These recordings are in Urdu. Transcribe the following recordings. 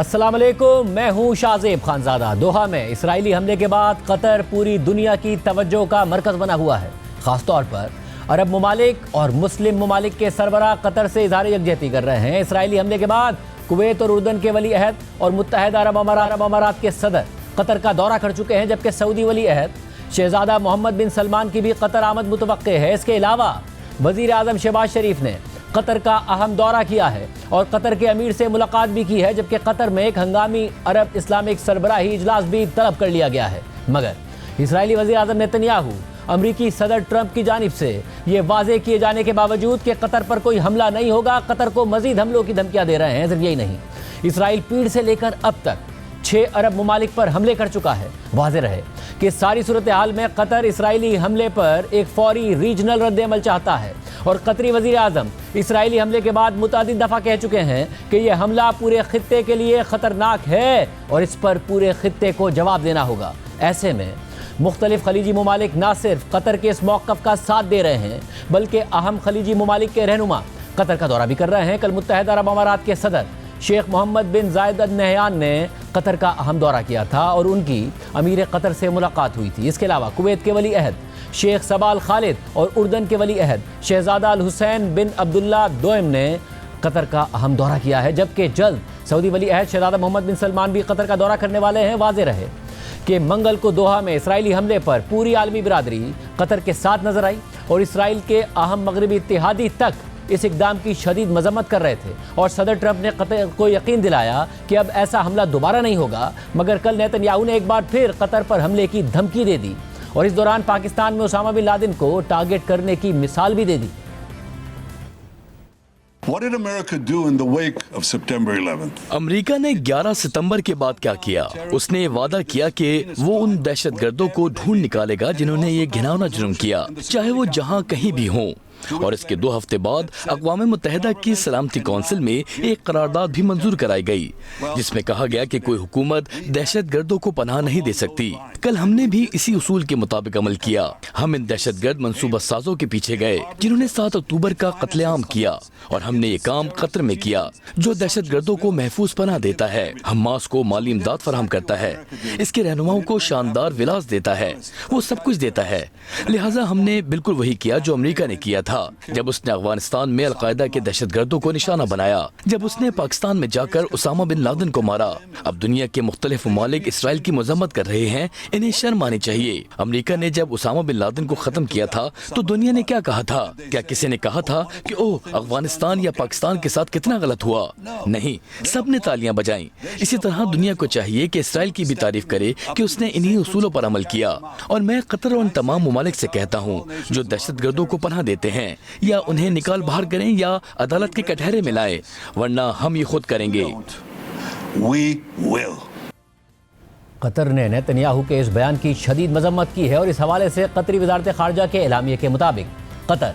السلام علیکم، میں ہوں شاہزیب خانزادہ۔ دوحہ میں اسرائیلی حملے کے بعد قطر پوری دنیا کی توجہ کا مرکز بنا ہوا ہے۔ خاص طور پر عرب ممالک اور مسلم ممالک کے سربراہ قطر سے اظہار یکجہتی کر رہے ہیں۔ اسرائیلی حملے کے بعد کویت اور اردن کے ولی عہد اور متحدہ عرب امارات کے صدر قطر کا دورہ کر چکے ہیں، جبکہ سعودی ولی عہد شہزادہ محمد بن سلمان کی بھی قطر آمد متوقع ہے۔ اس کے علاوہ وزیر اعظم شہباز شریف نے قطر کا اہم دورہ کیا ہے اور قطر کے امیر سے ملاقات بھی کی ہے، جبکہ قطر میں ایک ہنگامی عرب اسلامک سربراہی اجلاس بھی طلب کر لیا گیا ہے۔ مگر اسرائیلی وزیر اعظم نیتن یاہو امریکی صدر ٹرمپ کی جانب سے یہ واضح کیے جانے کے باوجود کہ قطر پر کوئی حملہ نہیں ہوگا، قطر کو مزید حملوں کی دھمکیاں دے رہے ہیں۔ صرف یہی نہیں، اسرائیل پیڑ سے لے کر اب تک 6 عرب ممالک پر حملے کر چکا ہے۔ واضح رہے کہ ساری صورتحال میں قطر اسرائیلی حملے پر ایک فوری ریجنل رد عمل چاہتا ہے، اور قطری وزیر اعظم اسرائیلی حملے کے بعد متعدد دفعہ کہہ چکے ہیں کہ یہ حملہ پورے خطے کے لیے خطرناک ہے اور اس پر پورے خطے کو جواب دینا ہوگا۔ ایسے میں مختلف خلیجی ممالک نہ صرف قطر کے اس موقف کا ساتھ دے رہے ہیں، بلکہ اہم خلیجی ممالک کے رہنما قطر کا دورہ بھی کر رہے ہیں۔ کل متحدہ عرب امارات کے صدر شیخ محمد بن زائد ال نہیان نے قطر کا اہم دورہ کیا تھا اور ان کی امیر قطر سے ملاقات ہوئی تھی۔ اس کے علاوہ کویت کے ولی عہد شیخ صبا ال خالد اور اردن کے ولی عہد شہزادہ الحسین بن عبداللہ دوئم نے قطر کا اہم دورہ کیا ہے، جبکہ جلد سعودی ولی عہد شہزادہ محمد بن سلمان بھی قطر کا دورہ کرنے والے ہیں۔ واضح رہے کہ منگل کو دوحہ میں اسرائیلی حملے پر پوری عالمی برادری قطر کے ساتھ نظر آئی اور اسرائیل کے اہم مغربی اتحادی تک اس اقدام کی شدید مذمت کر رہے تھے، اور صدر ٹرمپ نے قطر کو یقین دلایا کہ اب ایسا حملہ دوبارہ نہیں ہوگا۔ مگر کل نیتن یاہو نے ایک بار پھر قطر پر حملے کی دھمکی دے دی اور اس دوران پاکستان میں اسامہ بن لادن کو ٹارگٹ کرنے کی مثال بھی دے دی۔ What did America do in the wake of September 11th? امریکہ نے 11 ستمبر کے بعد کیا کیا؟ اس نے وعدہ کیا کہ وہ ان دہشت گردوں کو ڈھونڈ نکالے گا جنہوں نے یہ گھناؤنا جرم کیا، چاہے وہ جہاں کہیں بھی ہوں۔ اور اس کے 2 ہفتے بعد اقوام متحدہ کی سلامتی کونسل میں ایک قرارداد بھی منظور کرائی گئی، جس میں کہا گیا کہ کوئی حکومت دہشت گردوں کو پناہ نہیں دے سکتی۔ کل ہم نے بھی اسی اصول کے مطابق عمل کیا۔ ہم ان دہشت گرد منصوبہ سازوں کے پیچھے گئے جنہوں نے 7 اکتوبر کا قتل عام کیا، اور ہم نے یہ کام قطر میں کیا جو دہشت گردوں کو محفوظ پناہ دیتا ہے، حماس کو مالی امداد فراہم کرتا ہے، اس کے رہنماؤں کو شاندار ولاس دیتا ہے، وہ سب کچھ دیتا ہے۔ لہٰذا ہم نے بالکل وہی کیا جو امریکہ نے کیا تھا جب اس نے افغانستان میں القاعدہ کے دہشت گردوں کو نشانہ بنایا، جب اس نے پاکستان میں جا کر اسامہ بن لادن کو مارا۔ اب دنیا کے مختلف ممالک اسرائیل کی مذمت کر رہے ہیں، انہیں شرم آنی چاہیے۔ امریکہ نے جب اسامہ بن لادن کو ختم کیا تھا تو دنیا نے کیا کہا تھا؟ کیا کسی نے کہا تھا کہ افغانستان یا پاکستان کے ساتھ کتنا غلط ہوا؟ نہیں، سب نے تالیاں بجائیں۔ اسی طرح دنیا کو چاہیے کہ اسرائیل کی بھی تعریف کرے کہ اس نے انہی اصولوں پر عمل کیا۔ اور میں قطر اور ان تمام ممالک سے کہتا ہوں جو دہشت گردوں کو پناہ دیتے ہیں، یا انہیں نکال باہر کریں یا عدالت کے کٹہرے میں لائیں، ورنہ ہم یہ خود کریں گے۔ We will. قطر نے نیتن یاہو کے اس بیان کی شدید مذمت کی ہے، اور اس حوالے سے قطری وزارت خارجہ کے اعلامیے کے مطابق قطر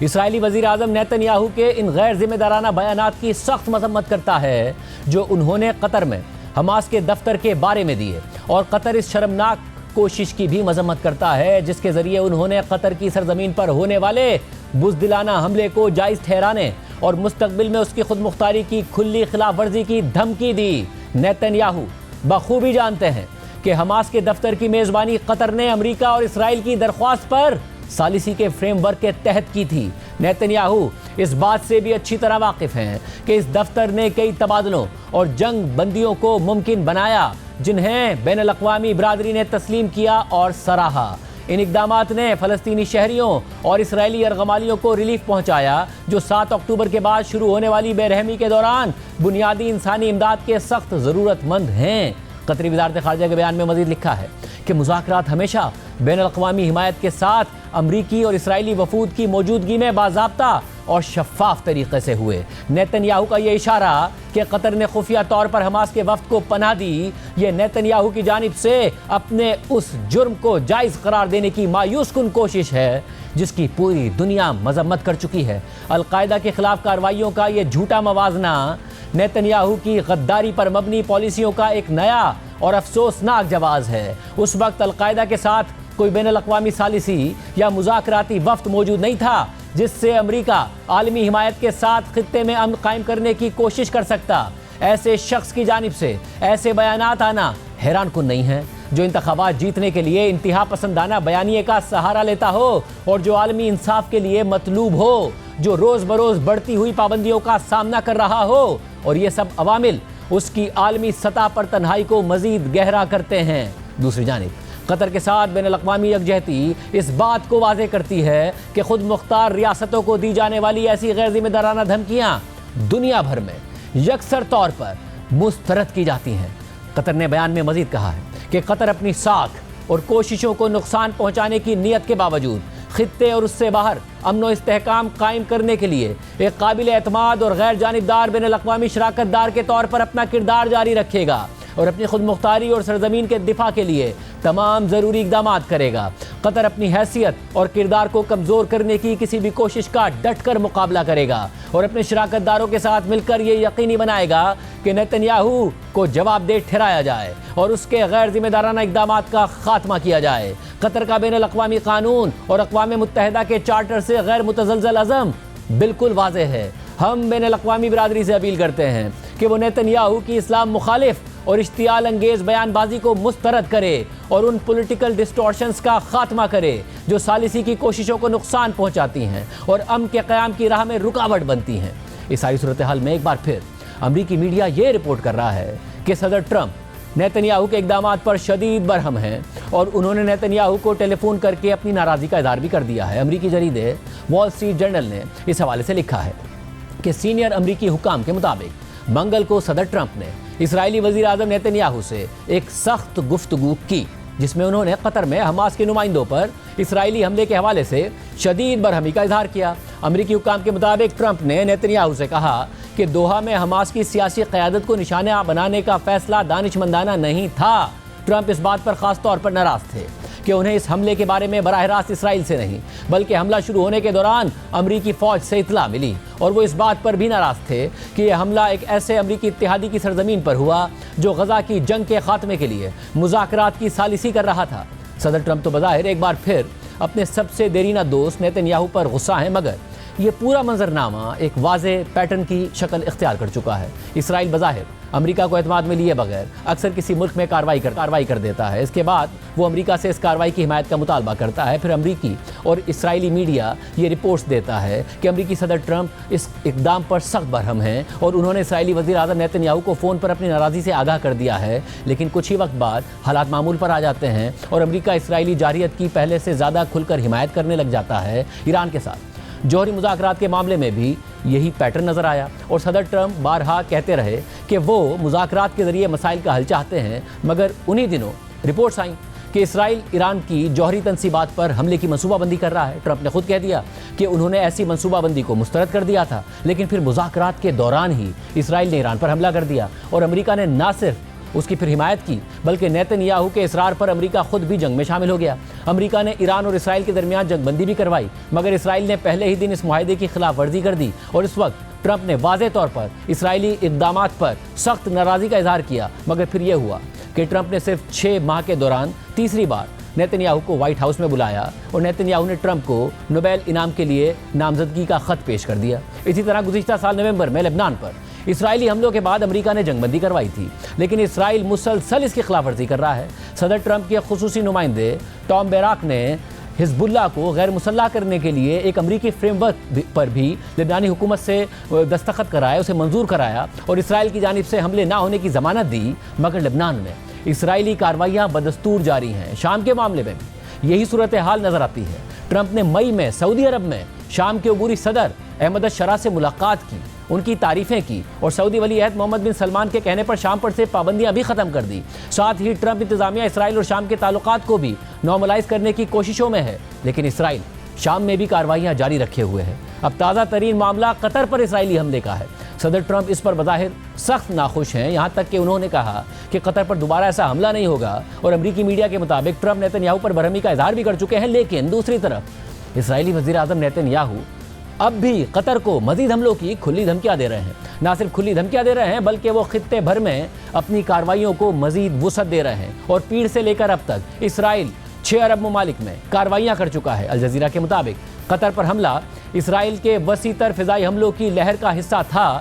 اسرائیلی وزیر اعظم نیتن یاہو کے ان غیر ذمہ دارانہ بیانات کی سخت مذمت کرتا ہے جو انہوں نے قطر میں حماس کے دفتر کے بارے میں دی ہے، اور قطر اس شرمناک کوشش کی بھی مذمت کرتا ہے جس کے ذریعے انہوں نے قطر کی سرزمین پر ہونے والے بزدلانہ حملے کو جائز ٹھہرانے اور مستقبل میں اس کی خود مختاری کی کھلی خلاف ورزی کی دھمکی دی۔ نیتن یاہو بخوبی جانتے ہیں کہ حماس کے دفتر کی میزبانی قطر نے امریکہ اور اسرائیل کی درخواست پر ثالثی کے فریم ورک کے تحت کی تھی۔ نیتن یاہو اس بات سے بھی اچھی طرح واقف ہیں کہ اس دفتر نے کئی تبادلوں اور جنگ بندیوں کو ممکن بنایا جنہیں بین الاقوامی برادری نے تسلیم کیا اور سراہا۔ ان اقدامات نے فلسطینی شہریوں اور اسرائیلی ارغمالیوں کو ریلیف پہنچایا جو 7 اکتوبر کے بعد شروع ہونے والی بے رحمی کے دوران بنیادی انسانی امداد کے سخت ضرورت مند ہیں۔ قطری وزارت خارجہ کے بیان میں مزید لکھا ہے کہ مذاکرات ہمیشہ بین الاقوامی حمایت کے ساتھ امریکی اور اسرائیلی وفود کی موجودگی میں باضابطہ اور شفاف طریقے سے ہوئے۔ نیتن یاہو کا یہ اشارہ کہ قطر نے خفیہ طور پر حماس کے وفد کو پناہ دی، یہ نیتن یاہو کی جانب سے اپنے اس جرم کو جائز قرار دینے کی مایوس کن کوشش ہے جس کی پوری دنیا مذمت کر چکی ہے۔ القاعدہ کے خلاف کارروائیوں کا یہ جھوٹا موازنہ نیتن یاہو کی غداری پر مبنی پالیسیوں کا ایک نیا اور افسوسناک جواز ہے۔ اس وقت القاعدہ کے ساتھ کوئی بین الاقوامی ثالثی یا مذاکراتی وفد موجود نہیں تھا جس سے امریکہ عالمی حمایت کے ساتھ خطے میں امن قائم کرنے کی کوشش کر سکتا۔ ایسے شخص کی جانب سے ایسے بیانات آنا حیران کن نہیں ہے، جو انتخابات جیتنے کے لیے انتہا پسندانہ بیانیے کا سہارا لیتا ہو اور جو عالمی انصاف کے لیے مطلوب ہو، جو روز بروز بڑھتی ہوئی پابندیوں کا سامنا کر رہا ہو، اور یہ سب عوامل اس کی عالمی سطح پر تنہائی کو مزید گہرا کرتے ہیں۔ دوسری جانب قطر کے ساتھ بین الاقوامی یکجہتی اس بات کو واضح کرتی ہے کہ خود مختار ریاستوں کو دی جانے والی ایسی غیر ذمہ دارانہ دھمکیاں دنیا بھر میں یکسر طور پر مسترد کی جاتی ہیں۔ قطر نے بیان میں مزید کہا ہے کہ قطر اپنی ساکھ اور کوششوں کو نقصان پہنچانے کی نیت کے باوجود خطے اور اس سے باہر امن و استحکام قائم کرنے کے لیے ایک قابل اعتماد اور غیر جانبدار بین الاقوامی شراکت دار کے طور پر اپنا کردار جاری رکھے گا اور اپنی خود مختاری اور سرزمین کے دفاع کے لیے تمام ضروری اقدامات کرے گا۔ قطر اپنی حیثیت اور کردار کو کمزور کرنے کی کسی بھی کوشش کا ڈٹ کر مقابلہ کرے گا اور اپنے شراکت داروں کے ساتھ مل کر یہ یقینی بنائے گا کہ نیتنیاہو کو جواب دہ ٹھہرایا جائے اور اس کے غیر ذمہ دارانہ اقدامات کا خاتمہ کیا جائے۔ قطر کا بین الاقوامی قانون اور اقوام متحدہ کے چارٹر سے غیر متزلزل عزم بالکل واضح ہے۔ ہم بین الاقوامی برادری سے اپیل کرتے ہیں کہ وہ نیتنیاہو کی اسلام مخالف اور اشتعال انگیز بیان بازی کو مسترد کرے اور ان پولیٹیکل ڈسٹورشنز کا خاتمہ کرے جو ثالثی کی کوششوں کو نقصان پہنچاتی ہیں اور امن کے قیام کی راہ میں رکاوٹ بنتی ہیں۔ اس ساری صورتحال میں ایک بار پھر امریکی میڈیا یہ رپورٹ کر رہا ہے کہ صدر ٹرمپ نیتنیاہو کے اقدامات پر شدید برہم ہیں اور انہوں نے نیتنیاہو کو ٹیلی فون کر کے اپنی ناراضی کا اظہار بھی کر دیا ہے۔ امریکی جریدے وال اسٹریٹ جرنل نے اس حوالے سے لکھا ہے کہ سینئر امریکی حکام کے مطابق منگل کو صدر ٹرمپ نے اسرائیلی وزیر اعظم نیتنیاہو سے ایک سخت گفتگو کی، جس میں انہوں نے قطر میں حماس کے نمائندوں پر اسرائیلی حملے کے حوالے سے شدید برہمی کا اظہار کیا۔ امریکی حکام کے مطابق ٹرمپ نے نیتنیاہو سے کہا کہ دوحہ میں حماس کی سیاسی قیادت کو نشانہ بنانے کا فیصلہ دانشمندانہ نہیں تھا۔ ٹرمپ اس بات پر خاص طور پر ناراض تھے کہ انہیں اس حملے کے بارے میں براہ راست اسرائیل سے نہیں بلکہ حملہ شروع ہونے کے دوران امریکی فوج سے اطلاع ملی، اور وہ اس بات پر بھی ناراض تھے کہ یہ حملہ ایک ایسے امریکی اتحادی کی سرزمین پر ہوا جو غزہ کی جنگ کے خاتمے کے لیے مذاکرات کی ثالثی کر رہا تھا۔ صدر ٹرمپ تو بظاہر ایک بار پھر اپنے سب سے دیرینہ دوست نیتنیاہو پر غصہ ہیں، مگر یہ پورا منظرنامہ ایک واضح پیٹرن کی شکل اختیار کر چکا ہے۔ اسرائیل بظاہر امریکہ کو اعتماد میں لیے بغیر اکثر کسی ملک میں کارروائی کر دیتا ہے، اس کے بعد وہ امریکہ سے اس کارروائی کی حمایت کا مطالبہ کرتا ہے، پھر امریکی اور اسرائیلی میڈیا یہ رپورٹس دیتا ہے کہ امریکی صدر ٹرمپ اس اقدام پر سخت برہم ہیں اور انہوں نے اسرائیلی وزیر اعظم نیتنیاہو کو فون پر اپنی ناراضی سے آگاہ کر دیا ہے، لیکن کچھ ہی وقت بعد حالات معمول پر آ جاتے ہیں اور امریکہ اسرائیلی جارحیت کی پہلے سے زیادہ کھل کر حمایت کرنے لگ جاتا ہے۔ ایران کے ساتھ جوہری مذاکرات کے معاملے میں بھی یہی پیٹرن نظر آیا اور صدر ٹرمپ بارہا کہتے رہے کہ وہ مذاکرات کے ذریعے مسائل کا حل چاہتے ہیں، مگر انہی دنوں رپورٹس آئیں کہ اسرائیل ایران کی جوہری تنصیبات پر حملے کی منصوبہ بندی کر رہا ہے۔ ٹرمپ نے خود کہہ دیا کہ انہوں نے ایسی منصوبہ بندی کو مسترد کر دیا تھا، لیکن پھر مذاکرات کے دوران ہی اسرائیل نے ایران پر حملہ کر دیا اور امریکہ نے نہ صرف اس کی پھر حمایت کی بلکہ نیتنیاہو کے اصرار پر امریکہ خود بھی جنگ میں شامل ہو گیا۔ امریکہ نے ایران اور اسرائیل کے درمیان جنگ بندی بھی کروائی، مگر اسرائیل نے پہلے ہی دن اس معاہدے کی خلاف ورزی کر دی اور اس وقت ٹرمپ نے واضح طور پر اسرائیلی اقدامات پر سخت ناراضی کا اظہار کیا، مگر پھر یہ ہوا کہ ٹرمپ نے صرف 6 ماہ کے دوران تیسری بار نیتنیاہو کو وائٹ ہاؤس میں بلایا اور نیتنیاہو نے ٹرمپ کو نوبیل انعام کے لیے نامزدگی کا خط پیش کر دیا۔ اسی طرح گزشتہ سال نومبر میں لبنان پر اسرائیلی حملوں کے بعد امریکہ نے جنگ بندی کروائی تھی، لیکن اسرائیل مسلسل اس کی خلاف ورزی کر رہا ہے۔ صدر ٹرمپ کے خصوصی نمائندے ٹام بیراک نے حزب اللہ کو غیر مسلح کرنے کے لیے ایک امریکی فریم ورک پر بھی لبنانی حکومت سے دستخط کرائے، اسے منظور کرایا اور اسرائیل کی جانب سے حملے نہ ہونے کی ضمانت دی، مگر لبنان میں اسرائیلی کارروائیاں بدستور جاری ہیں۔ شام کے معاملے میں بھی یہی صورتحال نظر آتی ہے۔ ٹرمپ نے مئی میں سعودی عرب میں شام کے عبوری صدر احمد الشرا سے ملاقات کی، ان کی تعریفیں کی اور سعودی ولی عہد محمد بن سلمان کے کہنے پر شام پر سے پابندیاں بھی ختم کر دی۔ ساتھ ہی ٹرمپ انتظامیہ اسرائیل اور شام کے تعلقات کو بھی نارملائز کرنے کی کوششوں میں ہے، لیکن اسرائیل شام میں بھی کارروائیاں جاری رکھے ہوئے ہے۔ اب تازہ ترین معاملہ قطر پر اسرائیلی حملے کا ہے۔ صدر ٹرمپ اس پر بظاہر سخت ناخوش ہیں، یہاں تک کہ انہوں نے کہا کہ قطر پر دوبارہ ایسا حملہ نہیں ہوگا، اور امریکی میڈیا کے مطابق ٹرمپ نیتنیاہو پر برہمی کا اظہار بھی کر چکے ہیں۔ لیکن دوسری طرف اسرائیلی وزیر اعظم نیتنیاہو اب بھی قطر کو مزید حملوں کی کھلی دھمکیاں دے رہے ہیں۔ نہ صرف کھلی دھمکیاں دے رہے ہیں بلکہ وہ خطے بھر میں اپنی کارروائیوں کو مزید وسعت دے رہے ہیں، اور پیڑ سے لے کر اب تک اسرائیل 6 عرب ممالک میں کارروائیاں کر چکا ہے۔ الجزیرہ کے مطابق قطر پر حملہ اسرائیل کے وسیع تر فضائی حملوں کی لہر کا حصہ تھا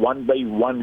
1 by 1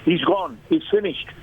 he's gone, he's finished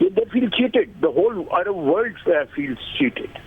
They feel cheated, the whole Arab world feels cheated।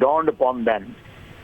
dawned upon them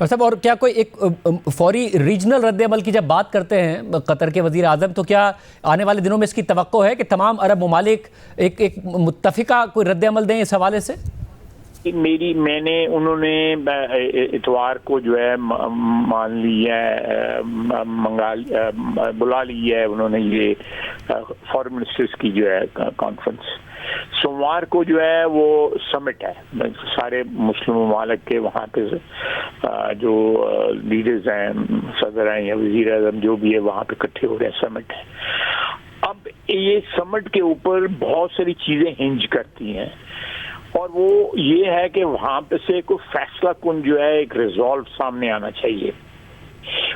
صاحب اور کیا کوئی ایک فوری ریجنل رد عمل کی جب بات کرتے ہیں قطر کے وزیر اعظم، تو کیا آنے والے دنوں میں اس کی توقع ہے کہ تمام عرب ممالک ایک متفقہ کوئی رد عمل دیں اس حوالے سے؟ انہوں نے اتوار کو جو ہے مان لی ہے، بلا لی ہے انہوں نے یہ فارن منسٹرز کی جو ہے کانفرنس۔ سوموار کو جو ہے وہ سمٹ ہے، سارے مسلم ممالک کے وہاں پہ جو لیڈرز ہیں، صدر ہیں یا وزیر اعظم جو بھی ہے وہاں پہ اکٹھے ہو رہے ہیں، سمٹ ہے۔ اب یہ سمٹ کے اوپر بہت ساری چیزیں ہنج کرتی ہیں، اور وہ یہ ہے کہ وہاں پہ سے کوئی فیصلہ کن جو ہے ایک ریزالو سامنے آنا چاہیے۔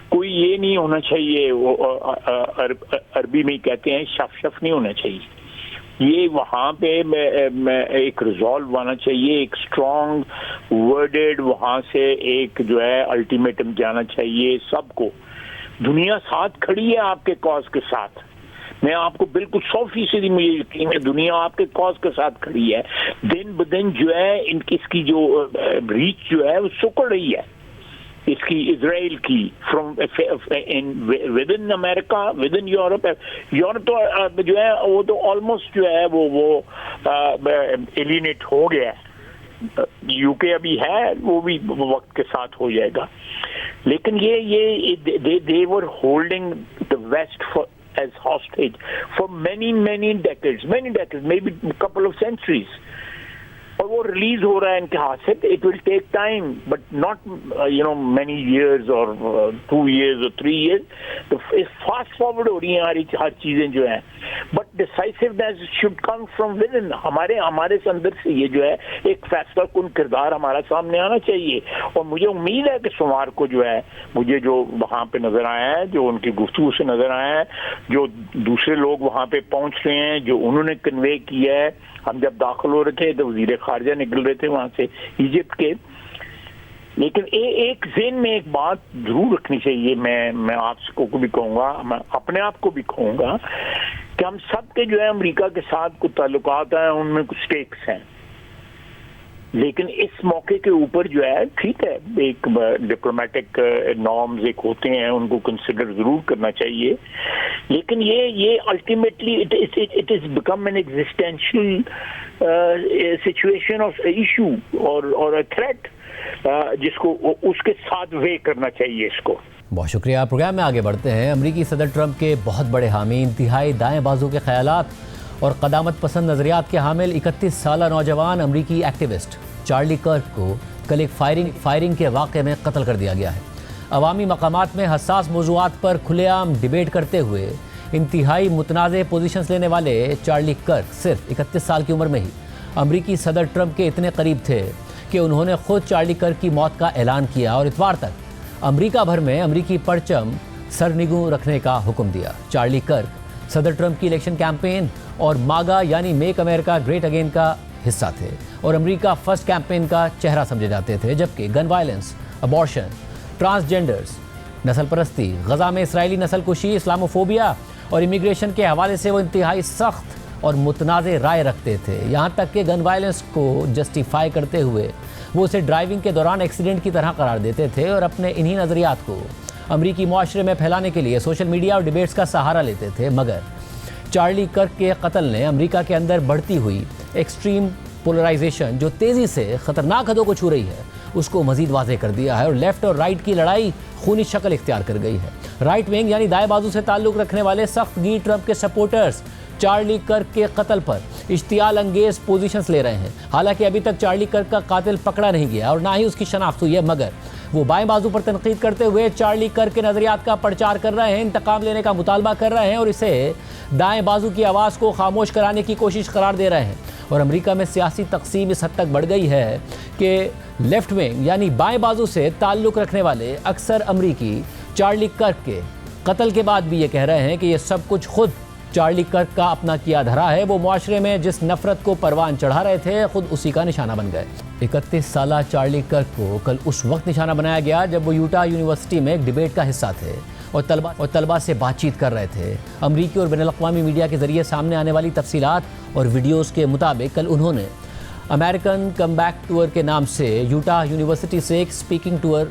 کوئی یہ نہیں ہونا چاہیے، وہ عربی میں کہتے ہیں شف نہیں ہونا چاہیے، یہ وہاں پہ ایک ریزالو آنا چاہیے، ایک اسٹرانگ ورڈڈ وہاں سے ایک جو ہے الٹیمیٹم جانا چاہیے سب کو۔ دنیا ساتھ کھڑی ہے آپ کے کاز کے ساتھ، میں آپ کو بالکل 100% مجھے یقین ہے دنیا آپ کے کاز کے ساتھ کھڑی ہے۔ دن بدن جو ہے اس کی جو ریچ جو ہے وہ سکڑ رہی ہے، اس کی اسرائیل کی with in America, with in Europe تو جو ہے وہ تو آلموسٹ جو ہے وہ ایلینیٹ ہو گیا ہے۔ یو کے ابھی ہے، وہ بھی وقت کے ساتھ ہو جائے گا، لیکن یہ they were holding the West as hostage for many decades, maybe a couple of centuries. اور وہ ریلیز ہو رہا ہے ان کے ہاتھ سے۔ It will take time but not many years اور 2 years اور 3 years، تو فاسٹ فارورڈ ہو رہی ہیں ہر چیزیں جو ہیں، but decisions should come from within, ہمارے اندر سے یہ جو ہے ایک فیصلہ کن کردار ہمارا سامنے آنا چاہیے۔ اور مجھے امید ہے کہ سوموار کو جو ہے مجھے جو وہاں پہ نظر آیا ہے، جو ان کی گفتگو سے نظر آیا ہے، جو دوسرے لوگ وہاں پہ پہنچ رہے ہیں، جو انہوں نے کنوے کیا ہے۔ ہم جب داخل ہو رہے تھے تو وزیر خارجہ نکل رہے تھے وہاں سے ایجپٹ کے، لیکن ایک ذہن میں ایک بات ضرور رکھنی چاہیے، میں آپ کو بھی کہوں گا، میں اپنے آپ کو بھی کہوں گا کہ ہم سب کے جو ہے امریکہ کے ساتھ کچھ تعلقات ہیں، ان میں کچھ سٹیکس ہیں، لیکن اس موقع کے اوپر جو ہے ٹھیک ہے ایک ڈپلومیٹک نارمز ایک ہوتے ہیں، ان کو کنسیڈر ضرور کرنا چاہیے، لیکن یہ ultimately it is become an existential situation of issue اور اے تھریٹ، جس کو اس کے ساتھ وے کرنا چاہیے اس کو۔ بہت شکریہ۔ پروگرام میں آگے بڑھتے ہیں۔ امریکی صدر ٹرمپ کے بہت بڑے حامی، انتہائی دائیں بازو کے خیالات اور قدامت پسند نظریات کے حامل 31 سالہ نوجوان امریکی ایکٹیوسٹ چارلی کرک کو کل ایک فائرنگ کے واقعے میں قتل کر دیا گیا ہے۔ عوامی مقامات میں حساس موضوعات پر کھلے عام ڈیبیٹ کرتے ہوئے انتہائی متنازع پوزیشنز لینے والے چارلی کرک صرف 31 سال کی عمر میں ہی امریکی صدر ٹرمپ کے اتنے قریب تھے کہ انہوں نے خود چارلی کرک کی موت کا اعلان کیا اور اتوار تک امریکہ بھر میں امریکی پرچم سرنگوں رکھنے کا حکم دیا۔ چارلی کرک صدر ٹرمپ کی الیکشن کیمپین اور ماگا یعنی میک امریکہ گریٹ اگین کا حصہ تھے اور امریکہ فرسٹ کیمپین کا چہرہ سمجھے جاتے تھے، جبکہ گن وائلنس، ابارشن، ٹرانسجینڈرز، نسل پرستی، غزہ میں اسرائیلی نسل کشی، اسلاموفوبیا اور امیگریشن کے حوالے سے وہ انتہائی سخت اور متنازع رائے رکھتے تھے، یہاں تک کہ گن وائلنس کو جسٹیفائی کرتے ہوئے وہ اسے ڈرائیونگ کے دوران ایکسیڈنٹ کی طرح قرار دیتے تھے اور اپنے انہی نظریات کو امریکی معاشرے میں پھیلانے کے لیے سوشل میڈیا اور ڈیبیٹس کا سہارا لیتے تھے۔ مگر چارلی کرک کے قتل نے امریکہ کے اندر بڑھتی ہوئی ایکسٹریم پولرائزیشن جو تیزی سے خطرناک حدوں کو چھو رہی ہے اس کو مزید واضح کر دیا ہے اور لیفٹ اور رائٹ کی لڑائی خونی شکل اختیار کر گئی ہے۔ رائٹ ونگ یعنی دائیں بازو سے تعلق رکھنے والے سخت گیر ٹرمپ کے سپورٹرز چارلی کرک کے قتل پر اشتعال انگیز پوزیشنز لے رہے ہیں۔ حالانکہ ابھی تک چارلی کرک کا قاتل پکڑا نہیں گیا اور نہ ہی اس کی شناخت ہوئی ہے، مگر وہ بائیں بازو پر تنقید کرتے ہوئے چارلی کرک کے نظریات کا پرچار کر رہے ہیں، انتقام لینے کا مطالبہ کر رہے ہیں اور اسے دائیں بازو کی آواز کو خاموش کرانے کی کوشش قرار دے رہے ہیں۔ اور امریکہ میں سیاسی تقسیم اس حد تک بڑھ گئی ہے کہ لیفٹ ونگ یعنی بائیں بازو سے تعلق رکھنے والے اکثر امریکی چارلی کرک کے قتل کے بعد بھی یہ کہہ رہے ہیں کہ یہ سب کچھ خود چارلی کرک کا اپنا کیا دھرا ہے، وہ معاشرے میں جس نفرت کو پروان چڑھا رہے تھے خود اسی کا نشانہ بن گئے۔ 31 سالہ چارلی کرک کو کل اس وقت نشانہ بنایا گیا جب وہ یوٹا یونیورسٹی میں ایک ڈیبیٹ کا حصہ تھے اور طلباء سے بات چیت کر رہے تھے۔ امریکی اور بین الاقوامی میڈیا کے ذریعے سامنے آنے والی تفصیلات اور ویڈیوز کے مطابق کل انہوں نے امریکن کم بیک ٹور کے نام سے یوٹا یونیورسٹی سے ایک سپیکنگ ٹور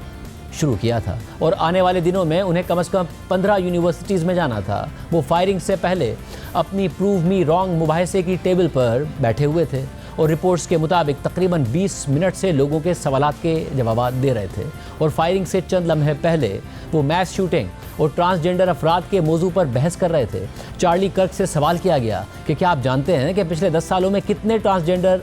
شروع کیا تھا اور آنے والے دنوں میں انہیں کم از کم 15 یونیورسٹیز میں جانا تھا۔ وہ فائرنگ سے پہلے اپنی پروو می رانگ مباحثے کی ٹیبل پر بیٹھے ہوئے تھے اور رپورٹس کے مطابق تقریباً 20 منٹ سے لوگوں کے سوالات کے جوابات دے رہے تھے، اور فائرنگ سے چند لمحے پہلے وہ میس شوٹنگ اور ٹرانسجنڈر افراد کے موضوع پر بحث کر رہے تھے۔ چارلی کرک سے سوال کیا گیا کہ کیا آپ جانتے ہیں کہ پچھلے 10 سالوں میں کتنے ٹرانسجنڈر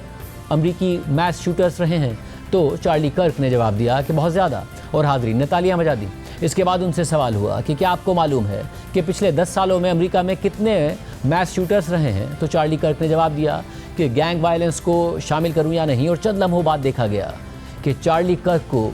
امریکی میس شوٹرز رہے ہیں؟ تو چارلی کرک نے جواب دیا کہ بہت زیادہ، اور حاضرین نے تالیاں بجا دی۔ اس کے بعد ان سے سوال ہوا کہ کیا آپ کو معلوم ہے کہ پچھلے 10 سالوں میں امریکہ میں کتنے میس شوٹرز رہے ہیں؟ تو چارلی کرک نے جواب دیا کہ گینگ وائلنس کو شامل کروں یا نہیں، اور چند لمحوں بعد دیکھا گیا کہ چارلی کرک کو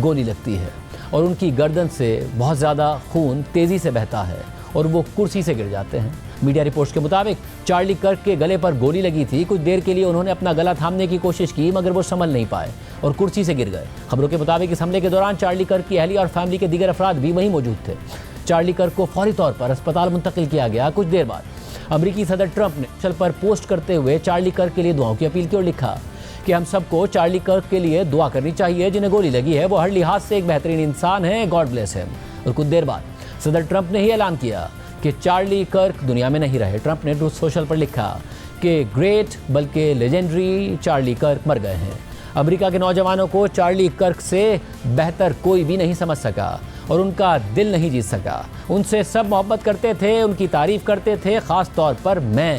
گولی لگتی ہے اور ان کی گردن سے بہت زیادہ خون تیزی سے بہتا ہے اور وہ کرسی سے گر جاتے ہیں۔ میڈیا رپورٹس کے مطابق چارلی کرک کے گلے پر گولی لگی تھی۔ کچھ دیر کے لیے انہوں نے اپنا گلا تھامنے کی کوشش کی مگر وہ سنبھل نہیں پائے اور کرسی سے گر گئے۔ خبروں کے مطابق اس حملے کے دوران چارلی کرک کی اہلیہ اور فیملی کے دیگر افراد بھی وہیں موجود تھے۔ چارلی کرک کو فوری طور پر اسپتال منتقل کیا گیا۔ کچھ دیر بعد امریکی صدر ٹرمپ نے سوشل پر پوسٹ کرتے ہوئے چارلی کرک کے لیے دعاؤں کی اپیل کی اور لکھا کہ ہم سب کو چارلی کرک کے لیے دعا کرنی چاہیے جنہیں گولی لگی ہے۔ وہ ہر لحاظ سے ایک بہترین انسان ہے، گاڈ بلیس ہم۔ اور کچھ دیر بعد صدر ٹرمپ نے ہی اعلان کیا کہ چارلی کرک دنیا میں نہیں رہے۔ ٹرمپ نے ٹروتھ سوشل پر لکھا کہ گریٹ بلکہ لیجنڈری چارلی کرک مر گئے ہیں۔ امریکہ کے نوجوانوں کو چارلی کرک سے بہتر کوئی بھی نہیں سمجھ سکا اور ان کا دل نہیں جیت سکا۔ ان سے سب محبت کرتے تھے، ان کی تعریف کرتے تھے، خاص طور پر میں،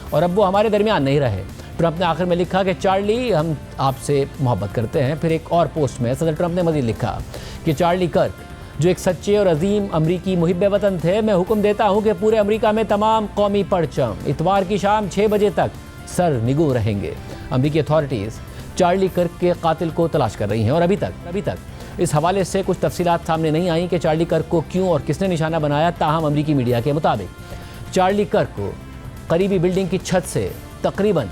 اور اب وہ ہمارے درمیان نہیں رہے۔ ٹرمپ نے آخر میں لکھا کہ چارلی ہم آپ سے محبت کرتے ہیں۔ پھر ایک اور پوسٹ میں صدر ٹرمپ نے مزید لکھا کہ چارلی کرک جو ایک سچے اور عظیم امریکی محب وطن تھے، میں حکم دیتا ہوں کہ پورے امریکہ میں تمام قومی پرچم اتوار کی شام 6 بجے تک سر نگو رہیں گے۔ امریکی اتھارٹیز چارلی کرک کے قاتل کو تلاش کر رہی ہیں اور ابھی تک اس حوالے سے کچھ تفصیلات سامنے نہیں آئیں کہ چارلی کرک کو کیوں اور کس نے نشانہ بنایا۔ تاہم امریکی میڈیا کے مطابق چارلی کرک کو قریبی بلڈنگ کی چھت سے تقریباً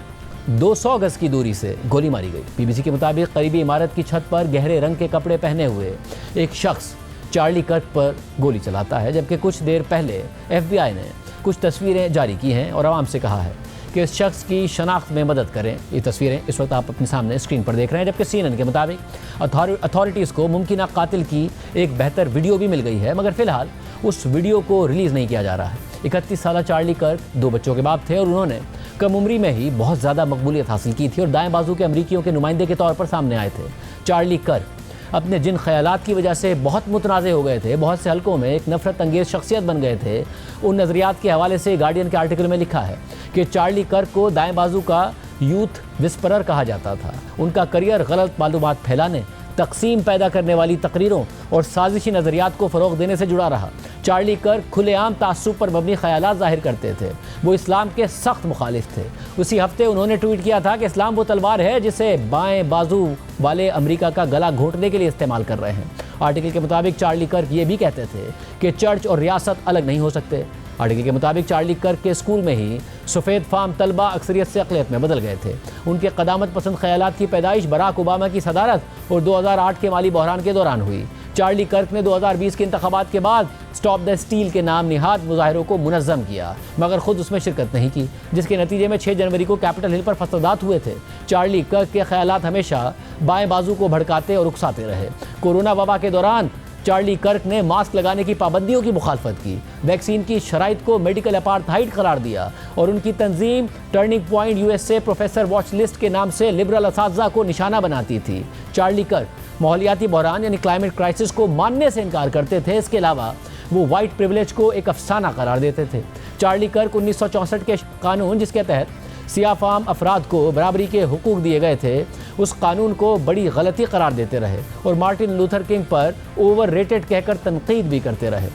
200 گز کی دوری سے گولی ماری گئی۔ بی بی سی کے مطابق قریبی عمارت کی چھت پر گہرے رنگ کے کپڑے پہنے ہوئے ایک شخص چارلی کرک پر گولی چلاتا ہے، جبکہ کچھ دیر پہلے ایف بی آئی نے کچھ تصویریں جاری کی ہیں اور عوام سے کہا ہے کہ اس شخص کی شناخت میں مدد کریں۔ یہ تصویریں اس وقت آپ اپنے سامنے اسکرین پر دیکھ رہے ہیں، جبکہ سی این این کے مطابق اتھارٹیز کو ممکنہ قاتل کی ایک بہتر ویڈیو بھی مل گئی ہے، مگر فی الحال اس ویڈیو کو ریلیز نہیں کیا جا رہا ہے۔ 31 سالہ چارلی کرک 2 بچوں کے باپ تھے اور انہوں نے کم عمری میں ہی بہت زیادہ مقبولیت حاصل کی تھی اور دائیں بازو کے امریکیوں کے نمائندے کے طور پر سامنے آئے تھے۔ چارلی کرک اپنے جن خیالات کی وجہ سے بہت متنازع ہو گئے تھے، بہت سے حلقوں میں ایک نفرت انگیز شخصیت بن گئے تھے، ان نظریات کے حوالے سے گارڈین کے آرٹیکل میں لکھا ہے کہ چارلی کرک کو دائیں بازو کا یوتھ وسپرر کہا جاتا تھا۔ ان کا کریئر غلط معلومات پھیلانے، تقسیم پیدا کرنے والی تقریروں اور سازشی نظریات کو فروغ دینے سے جڑا رہا۔ چارلی کرک کھلے عام تعصب پر مبنی خیالات ظاہر کرتے تھے، وہ اسلام کے سخت مخالف تھے۔ اسی ہفتے انہوں نے ٹویٹ کیا تھا کہ اسلام وہ تلوار ہے جسے بائیں بازو والے امریکہ کا گلا گھونٹنے کے لیے استعمال کر رہے ہیں۔ آرٹیکل کے مطابق چارلی کرک یہ بھی کہتے تھے کہ چرچ اور ریاست الگ نہیں ہو سکتے۔ آرٹیکل کے مطابق چارلی کرک کے اسکول میں ہی سفید فام طلبہ اکثریت سے اقلیت میں بدل گئے تھے۔ ان کے قدامت پسند خیالات کی پیدائش باراک اوباما کی صدارت اور 2008 کے مالی بحران کے دوران ہوئی۔ چارلی کرک نے 2020 کے انتخابات کے بعد سٹاپ دا اسٹیل کے نام نہاد مظاہروں کو منظم کیا، مگر خود اس میں شرکت نہیں کی، جس کے نتیجے میں 6 جنوری کو کیپٹل ہل پر فسادات ہوئے تھے۔ چارلی کرک کے خیالات ہمیشہ بائیں بازو کو بھڑکاتے اور اکساتے رہے۔ کورونا وبا کے دوران چارلی کرک نے ماسک لگانے کی پابندیوں کی مخالفت کی، ویکسین کی شرائط کو میڈیکل اپارتھائڈ قرار دیا اور ان کی تنظیم turning point U S a professor watch list کے نام سے لبرل اساتذہ کو نشانہ بناتی تھی۔ چارلی کرک ماحولیاتی بحران یعنی کلائمیٹ کرائسس کو ماننے سے انکار کرتے تھے۔ اس کے علاوہ وہ وائٹ پریویلیج کو ایک افسانہ قرار دیتے تھے۔ چارلی کرک 1964 کے قانون جس کے تحت سیاہ فام افراد کو برابری کے حقوق دیے گئے تھے، اس قانون کو بڑی غلطی قرار دیتے رہے اور مارٹن لوتھر کنگ پر اوور ریٹڈ کہہ کر تنقید بھی کرتے رہے۔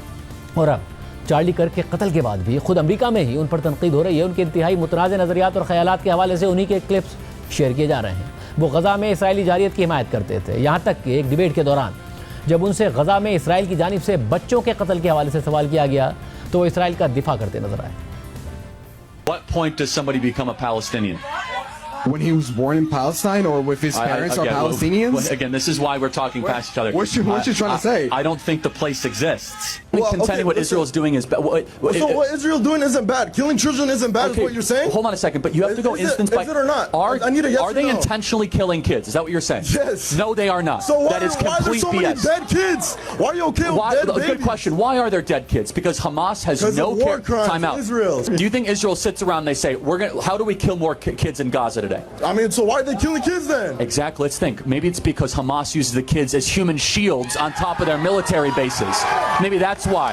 اور اب چارلی کرک کے قتل کے بعد بھی خود امریکہ میں ہی ان پر تنقید ہو رہی ہے۔ ان کے انتہائی متنازع نظریات اور خیالات کے حوالے سے انہی کے کلپس شیئر کیے جا رہے ہیں۔ وہ غزہ میں اسرائیلی جارحیت کی حمایت کرتے تھے، یہاں تک کہ ایک ڈیبیٹ کے دوران جب ان سے غزہ میں اسرائیل کی جانب سے بچوں کے قتل کے حوالے سے سوال کیا گیا تو وہ اسرائیل کا دفاع کرتے نظر آئے۔ What point does somebody become a Palestinian? when he was born in Palestine or if his parents are Palestinians? Again, this is why we're talking past each other. What you trying to say? I don't think the place exists. Contending what Israel is doing is bad. So what Israel doing isn't bad. Killing children isn't bad, is what you're saying? Hold on a second, but you have to go instance by. Is it or not? I need a yes Are or they no. intentionally killing kids? Is that what you're saying? Yes. No, they are not. So that is why are there complete so many BS. dead kids? Why are you okay with dead babies? Good question. Why are there dead kids? Because Hamas has no of war crimes, time out. Israel. Do you think Israel sits around and they say, how do we kill more kids in Gaza today? I mean, so why are they killing kids then? Exactly. Let's think. Maybe it's because Hamas uses the kids as human shields on top of their military bases. Maybe that's why.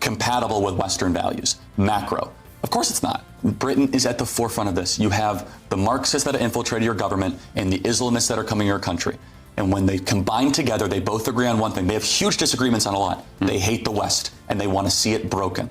compatible with Western values? Macro. Of course it's not. Britain is at the forefront of this. You have the Marxists that have infiltrated your government and the Islamists that are coming to your country. And when they combine together, they both agree on one thing. They have huge disagreements on a lot. They hate the West and they want to see it broken.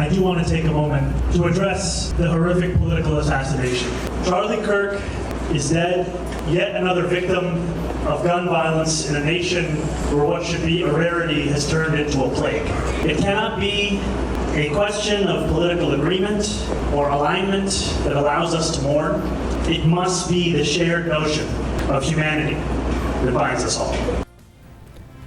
I do want to take a moment to address the horrific political assassination. Charlie Kirk is dead, yet another victim of gun violence in a nation where what should be a rarity has turned into a plague. It cannot be a question of political agreement or alignment that allows us to mourn. It must be the shared notion of humanity that binds us all.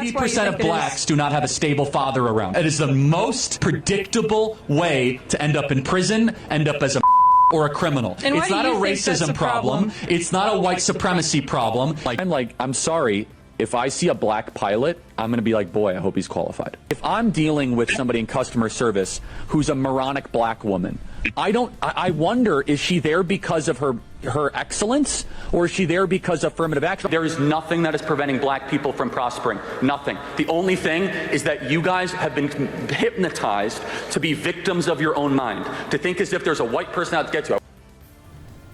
80% of blacks do not have a stable father around. It is the most predictable way to end up in prison, end up as a or a criminal. It's not a racism problem. It's not a white supremacy problem. I'm sorry. If I see a black pilot, I'm going to be like, boy, I hope he's qualified. If I'm dealing with somebody in customer service who's a moronic black woman, I wonder, is she there because of her excellence, or is she there because of affirmative action? There is nothing that is preventing black people from prospering. Nothing. The only thing is that you guys have been hypnotized to be victims of your own mind, to think as if there's a white person out to get you.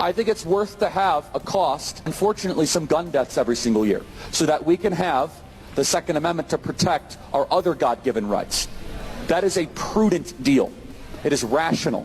I think it's worth to have a cost, unfortunately, some gun deaths every single year, so that we can have the Second Amendment to protect our other God-given rights. That is a prudent deal. It is rational.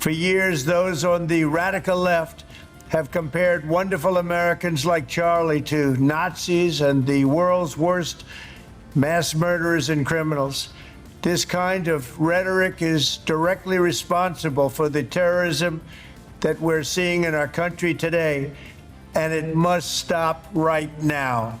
For years, those on the radical left have compared wonderful Americans like Charlie to Nazis and the world's worst mass murderers and criminals. This kind of rhetoric is directly responsible for the terrorism that we're seeing in our country today, and it must stop right now.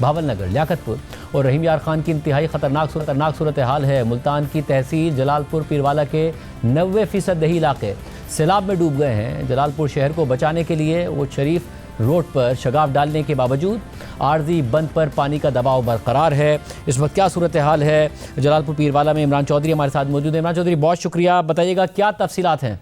Bahawal Nagar, لیاقت پور اور رحیم یار خان کی انتہائی خطرناک صورتحال ہے۔ ملتان کی تحصیل جلال پور پیروالا کے 90% دیہی علاقے سیلاب میں ڈوب گئے ہیں۔ جلال پور شہر کو بچانے کے لیے وہ شریف روڈ پر شگاف ڈالنے کے باوجود عارضی بند پر پانی کا دباؤ برقرار ہے۔ اس وقت کیا صورتحال ہے جلال پور پیروالا میں؟ عمران چودھری ہمارے ساتھ موجود ہیں۔ عمران چودھری، بہت شکریہ، بتائیے گا کیا تفصیلات ہیں؟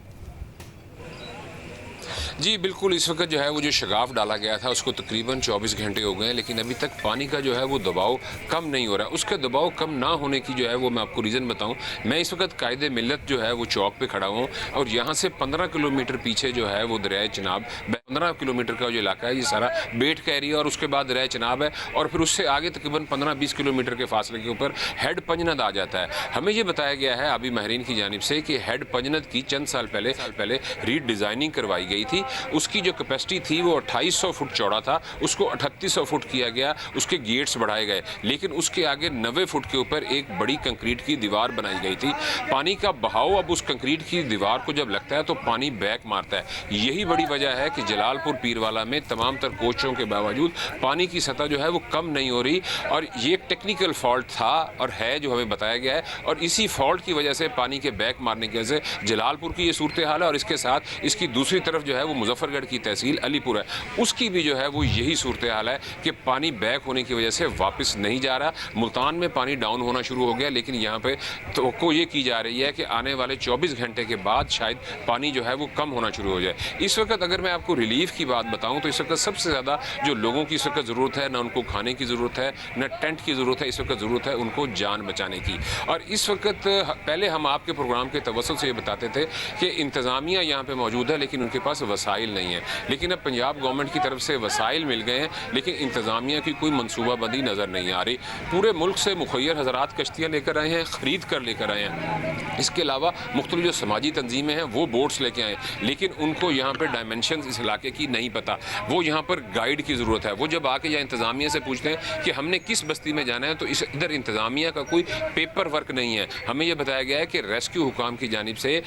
جی بالکل، اس وقت جو ہے وہ جو شگاف ڈالا گیا تھا اس کو تقریباً 24 گھنٹے ہو گئے ہیں، لیکن ابھی تک پانی کا جو ہے وہ دباؤ کم نہیں ہو رہا ہے۔ اس کا دباؤ کم نہ ہونے کی جو ہے وہ میں آپ کو ریزن بتاؤں۔ میں اس وقت قائد ملت جو ہے وہ چوک پہ کھڑا ہوں اور یہاں سے 15 کلومیٹر پیچھے جو ہے وہ دریائے چناب، 15 کلومیٹر کا جو علاقہ ہے یہ سارا بیٹ کا ایریا اور اس کے بعد دریائے چناب ہے، اور پھر اس سے آگے تقریباً 15-20 کلومیٹر کے فاصلے کے اوپر ہیڈ پنجند آ جاتا ہے۔ ہمیں یہ بتایا گیا ہے آبی ماہرین کی جانب سے کہ ہیڈ پنجند کی چند سال پہلے ری ڈیزائننگ کروائی گئی تھی۔ اس کی جو کیپیسٹی تھی وہ 2800 فٹ چوڑا تھا، اس کو 3800 فٹ کیا گیا، اس کے گیٹس بڑھائے گئے، لیکن اس کے آگے 90 فٹ کے اوپر ایک بڑی کنکریٹ کی دیوار بنائی گئی تھی۔ پانی کا بہاؤ اب اس کنکریٹ کی دیوار کو جب لگتا ہے تو پانی بیک مارتا ہے۔ یہی بڑی وجہ ہے کہ جلال پور پیروالا میں تمام تر کوششوں کے باوجود پانی کی سطح جو ہے وہ کم نہیں ہو رہی، اور یہ ایک ٹیکنیکل فالٹ تھا اور ہے جو ہمیں بتایا گیا ہے، اور اسی فالٹ کی وجہ سے پانی کے بیک مارنے کی وجہ سے جلال پور کی یہ صورتحال ہے، اور اس کے ساتھ اس کی دوسری طرف جو ہے وہ مظفر گڑھ کی تحصیل علی پور ہے، اس کی بھی جو ہے وہ یہی صورتحال ہے کہ پانی بیک ہونے کی وجہ سے واپس نہیں جا رہا۔ ملتان میں پانی ڈاؤن ہونا شروع ہو گیا، لیکن یہاں پہ توقع یہ کی جا رہی ہے کہ آنے والے 24 گھنٹے کے بعد شاید پانی جو ہے وہ کم ہونا شروع ہو جائے۔ اس وقت اگر میں آپ کو ریلیف کی بات بتاؤں تو اس وقت سب سے زیادہ جو لوگوں کی اس وقت ضرورت ہے، نہ ان کو کھانے کی ضرورت ہے، نہ ٹینٹ کی ضرورت ہے، اس وقت ضرورت ہے ان کو جان بچانے کی۔ اور اس وقت پہلے ہم آپ کے پروگرام کے توسط سے یہ بتاتے تھے کہ انتظامیہ یہاں پہ موجود ہے لیکن ان کے پاس وسائل نہیں ہے، لیکن اب پنجاب گورنمنٹ کی طرف سے وسائل مل گئے ہیں، لیکن انتظامیہ کی کوئی منصوبہ بندی نظر نہیں آ رہی۔ پورے ملک سے مخیر حضرات کشتیاں لے کر آئے ہیں، خرید کر لے کر آئے ہیں۔ اس کے علاوہ مختلف جو سماجی تنظیمیں ہیں وہ بوٹس لے کے آئے، لیکن ان کو یہاں پہ ڈائمنشنز اس علاقے کی نہیں پتہ، وہ یہاں پر گائیڈ کی ضرورت ہے۔ وہ جب آ کے یا انتظامیہ سے پوچھتے ہیں کہ ہم نے کس بستی میں جانا ہے تو ادھر انتظامیہ کا کوئی پیپر ورک نہیں ہے۔ ہمیں یہ بتایا گیا ہے کہ ریسکیو حکام کی جانب سے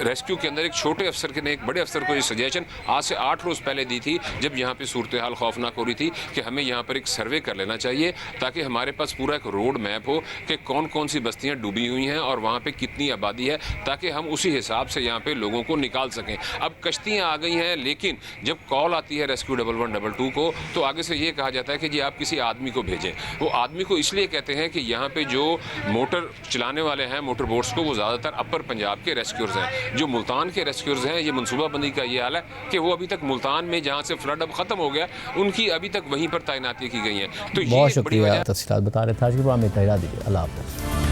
ریسکیو کے اندر ایک چھوٹے افسر نے ایک بڑے افسر کو یہ سجیشن آج سے 8 روز پہلے دی تھی، جب یہاں پہ صورتحال خوفناک ہو رہی تھی، کہ ہمیں یہاں پر ایک سروے کر لینا چاہیے تاکہ ہمارے پاس پورا ایک روڈ میپ ہو کہ کون کون سی بستیاں ڈوبی ہوئی ہیں اور وہاں پہ کتنی آبادی ہے، تاکہ ہم اسی حساب سے یہاں پہ لوگوں کو نکال سکیں۔ اب کشتیاں آ گئی ہیں، لیکن جب کال آتی ہے ریسکیو 1122 کو تو آگے سے یہ کہا جاتا ہے کہ جی آپ کسی آدمی کو بھیجیں۔ وہ آدمی کو اس لیے کہتے ہیں کہ یہاں پہ جو موٹر چلانے والے ہیں موٹر بوٹس کو، وہ زیادہ تر اپر پنجاب کے ریسکیورز ہیں۔ جو ملتان کے ریسکیورز ہیں، یہ منصوبہ بندی کا یہ حال ہے کہ وہ ابھی تک ملتان میں جہاں سے فلڈ اب ختم ہو گیا ان کی ابھی تک وہیں پر تعیناتی کی گئی ہیں۔ تو بہت شکریہ تفصیلات بتا رہے تھے۔ آج کے پروگرام میں اتنا ہی، دیجیے اللہ حافظ۔